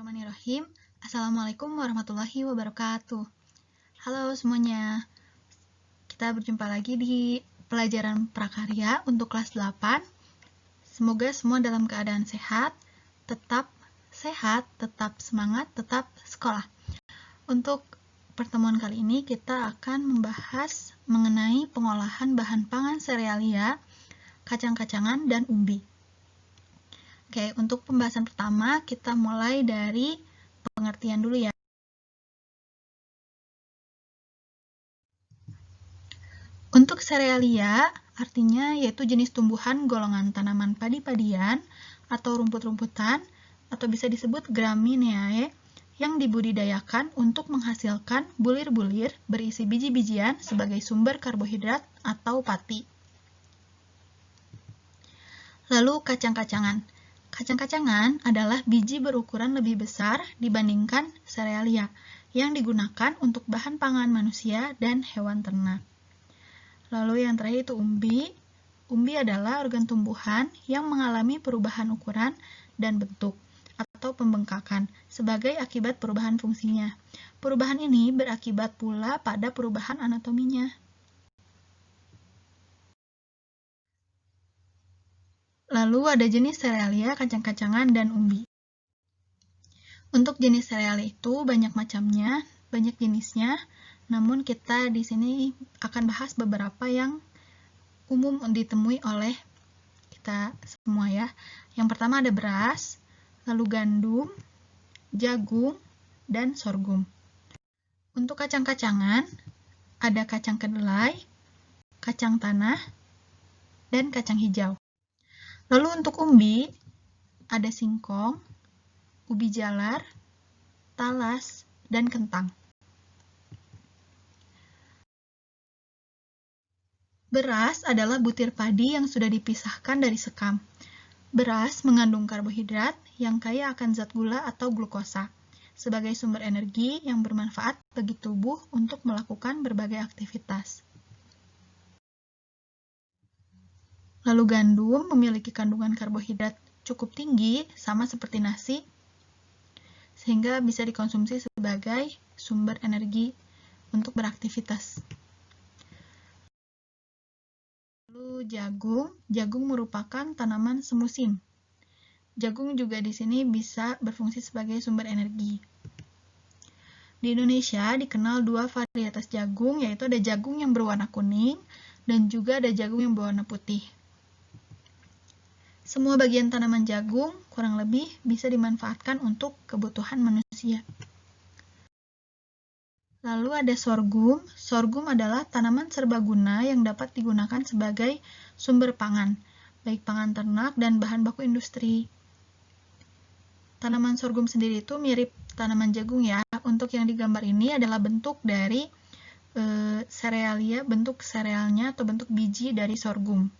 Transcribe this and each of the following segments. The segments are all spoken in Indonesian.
Bismillahirrahmanirrahim. Assalamualaikum warahmatullahi wabarakatuh. Halo semuanya. Kita berjumpa lagi di pelajaran prakarya untuk kelas 8. Semoga semua dalam keadaan sehat, tetap semangat, tetap sekolah. Untuk pertemuan kali ini kita akan membahas mengenai pengolahan bahan pangan serealia, kacang-kacangan, dan umbi. Oke, untuk pembahasan pertama kita mulai dari pengertian dulu ya. Untuk serealia, artinya yaitu jenis tumbuhan golongan tanaman padi-padian atau rumput-rumputan atau bisa disebut Gramineae yang dibudidayakan untuk menghasilkan bulir-bulir berisi biji-bijian sebagai sumber karbohidrat atau pati. Lalu kacang-kacangan. Kacang-kacangan adalah biji berukuran lebih besar dibandingkan serealia yang digunakan untuk bahan pangan manusia dan hewan ternak. Lalu yang terakhir itu umbi. Umbi adalah organ tumbuhan yang mengalami perubahan ukuran dan bentuk atau pembengkakan sebagai akibat perubahan fungsinya. Perubahan ini berakibat pula pada perubahan anatominya. Lalu ada jenis serealia, kacang-kacangan, dan umbi. Untuk jenis serealia itu banyak macamnya, banyak jenisnya, namun kita di sini akan bahas beberapa yang umum ditemui oleh kita semua ya. Yang pertama ada beras, lalu gandum, jagung, dan sorghum. Untuk kacang-kacangan, ada kacang kedelai, kacang tanah, dan kacang hijau. Lalu untuk umbi, ada singkong, ubi jalar, talas, dan kentang. Beras adalah butir padi yang sudah dipisahkan dari sekam. Beras mengandung karbohidrat yang kaya akan zat gula atau glukosa, sebagai sumber energi yang bermanfaat bagi tubuh untuk melakukan berbagai aktivitas. Lalu gandum memiliki kandungan karbohidrat cukup tinggi, sama seperti nasi, sehingga bisa dikonsumsi sebagai sumber energi untuk beraktivitas. Lalu jagung merupakan tanaman semusim. Jagung juga di sini bisa berfungsi sebagai sumber energi. Di Indonesia dikenal dua varietas jagung, yaitu ada jagung yang berwarna kuning dan juga ada jagung yang berwarna putih. Semua bagian tanaman jagung kurang lebih bisa dimanfaatkan untuk kebutuhan manusia. Lalu ada sorghum. Sorghum adalah tanaman serbaguna yang dapat digunakan sebagai sumber pangan, baik pangan ternak dan bahan baku industri. Tanaman sorghum sendiri itu mirip tanaman jagung ya. Untuk yang digambar ini adalah bentuk dari serealia, bentuk serealnya atau bentuk biji dari sorghum.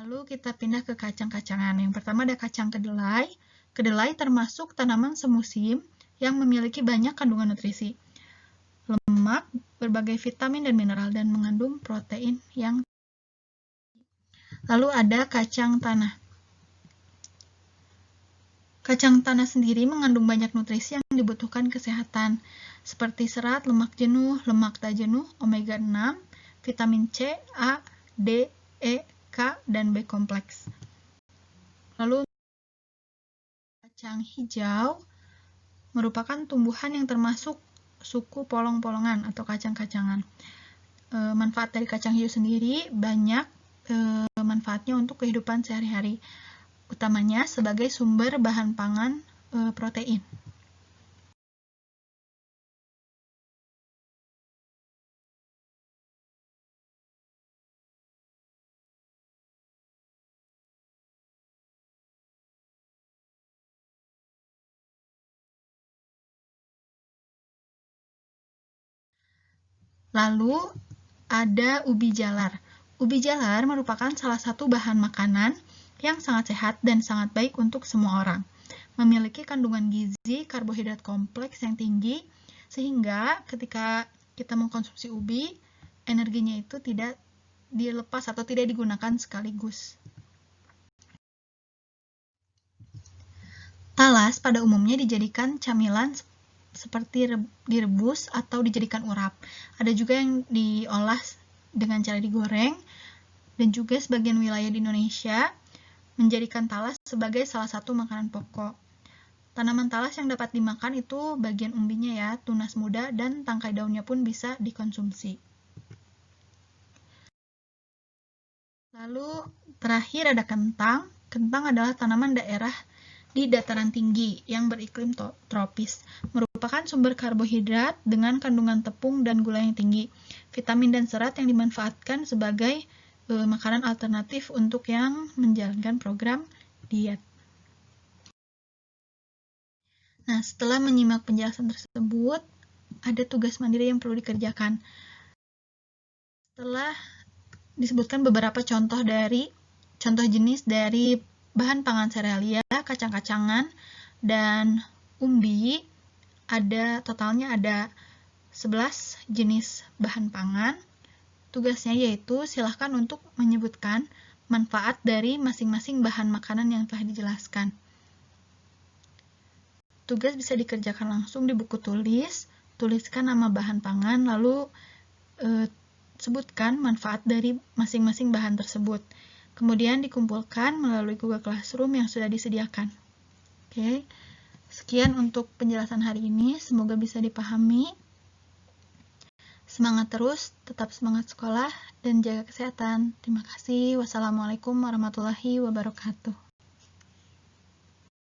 Lalu kita pindah ke kacang-kacangan. Yang pertama ada kacang kedelai. Kedelai termasuk tanaman semusim yang memiliki banyak kandungan nutrisi, lemak, berbagai vitamin dan mineral, dan mengandung protein yang. Lalu ada kacang tanah. Kacang tanah sendiri mengandung banyak nutrisi yang dibutuhkan kesehatan, seperti serat, lemak jenuh, lemak tak jenuh, omega 6, vitamin C, A, D, E, K, dan B kompleks. Lalu kacang hijau merupakan tumbuhan yang termasuk suku polong-polongan atau kacang-kacangan. Manfaat dari kacang hijau sendiri banyak manfaatnya untuk kehidupan sehari-hari, utamanya sebagai sumber bahan pangan protein. Lalu ada ubi jalar. Ubi jalar merupakan salah satu bahan makanan yang sangat sehat dan sangat baik untuk semua orang. Memiliki kandungan gizi, karbohidrat kompleks yang tinggi, sehingga ketika kita mengkonsumsi ubi, energinya itu tidak dilepas atau tidak digunakan sekaligus. Talas pada umumnya dijadikan camilan seperti direbus atau dijadikan urap. Ada juga yang diolah dengan cara digoreng, dan juga sebagian wilayah di Indonesia menjadikan talas sebagai salah satu makanan pokok. Tanaman talas yang dapat dimakan itu bagian umbinya ya, tunas muda, dan tangkai daunnya pun bisa dikonsumsi. Lalu terakhir ada kentang. Kentang adalah tanaman daerah di dataran tinggi yang beriklim tropis, merupakan sumber karbohidrat dengan kandungan tepung dan gula yang tinggi, vitamin dan serat yang dimanfaatkan sebagai makanan alternatif untuk yang menjalankan program diet. Nah, setelah menyimak penjelasan tersebut, ada tugas mandiri yang perlu dikerjakan. Setelah disebutkan beberapa contoh jenis dari bahan pangan serealia, kacang-kacangan, dan umbi, totalnya ada 11 jenis bahan pangan. Tugasnya yaitu silahkan untuk menyebutkan manfaat dari masing-masing bahan makanan yang telah dijelaskan. Tugas bisa dikerjakan langsung di buku tulis, tuliskan nama bahan pangan, lalu sebutkan manfaat dari masing-masing bahan tersebut. Kemudian dikumpulkan melalui Google Classroom yang sudah disediakan. Oke, sekian untuk penjelasan hari ini. Semoga bisa dipahami. Semangat terus, tetap semangat sekolah, dan jaga kesehatan. Terima kasih. Wassalamualaikum warahmatullahi wabarakatuh.